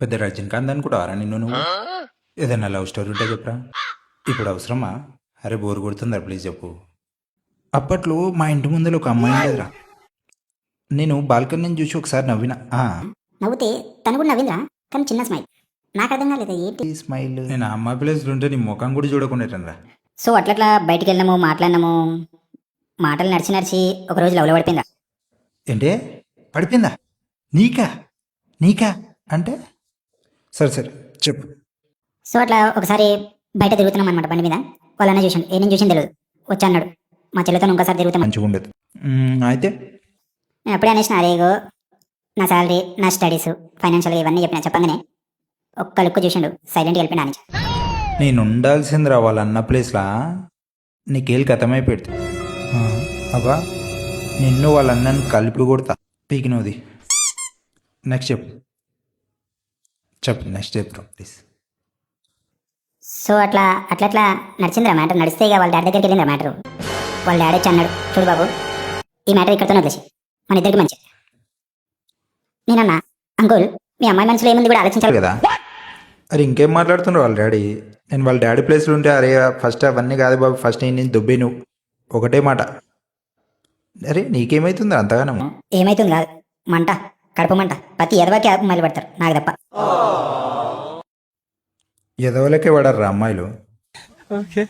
పెద్ద రజనీకాంత్ అనుకుంటావారా నువ్వు ఏదైనా లవ్ స్టోరీ ఉంటే చెప్పరా. ఇప్పుడు అవసరమా? అరే బోర్ కొడుతుందా ప్లీజ్ చెప్పు. అప్పట్లో మా ఇంటి ముందర ఒక అమ్మాయి ఉండేదిరా. నేను బాల్కనీ నుంచి చూసి ఒకసారి నవ్విన. నవ్వుతే తను కూడా నవ్విందిరా, కానీ చిన్న స్మైల్. నాకు అర్థం కాలేదు ఏంటి స్మైల్. నేను ఆ అమ్మాయి ప్లేస్లో ఉంటే నీ ముఖం కూడా చూడకుండా. సో అట్లట్లా బయటికి వెళ్ళినాము, మాట్లాడినాము, మాటలు నడిచి నడిచి ఒకరోజు లవ్లో పడిపోయిందా. ఏంటే పడిపోయిందా? నీకా నీకా అంటే సరే సరే చెప్పు. సో అట్లా ఒకసారి బయట తిరుగుతున్నాం అనమాట బండి మీద. వాళ్ళన్న చూసాను, ఏ నేను చూసింది తెలియదు. వచ్చి అన్నాడు మా చెల్లెతో ఇంకోసారి తిరుగుతాం. మంచిగా ఉండదు. అయితే నేను అప్పుడే అనేసిన, అరేగో నా శాలరీ, నా స్టడీస్, ఫైనాన్షియల్ ఇవన్నీ చెప్పిన. చెప్పగానే ఒక్క లుక్ చూసిండు, సైలెంట్గా వెళ్ళిపోయినా అని. నేను ఉండాల్సిందిరా వాళ్ళ అన్న ప్లేస్లా. నీకేళ్ళు కథమైపోయింది. అబ్బా నిన్ను వాళ్ళ అన్నని కలిపి కొడతా పీకినోది. నెక్స్ట్ చెప్పు నెక్స్ట్ చెప్తాం ప్లీజ్. సో అట్లా అట్లా నడిచిందిరా మ్యాటర్. నడిస్తే ఇక వాళ్ళ డాడీ దగ్గరికి వెళ్ళిందిరా మ్యాటర్. వాళ్ళ డాడీ వచ్చి అన్నాడు, చూడు బాబు ఈ మ్యాటర్ ఇక్కడితో వదిలేసి మన ఇద్దరికి మంచి. నేనన్నా, అంకుల్ మీ అమ్మాయి మనసులో ఏముంది కూడా ఆలోచించాలి కదా. అరే ఇంకేం మాట్లాడుతున్నారు వాళ్ళ డాడీ? నేను వాళ్ళ డాడీ ప్లేస్లో ఉంటే అరే ఫస్ట్ అవన్నీ కాదు బాబు, ఫస్ట్ నేను దుబ్బే నువ్వు ఒకటే మాట. అరే నీకేమైతుంది అంతగానో? ఏమైతుంది కాదు, మంట, కడుపు మంట. ప్రతి ఎదవాకి అమ్మాయిలు పడతారు, నాకు తప్ప. ఎదవలకే పడర్రా అమ్మాయిలు. ఓకే.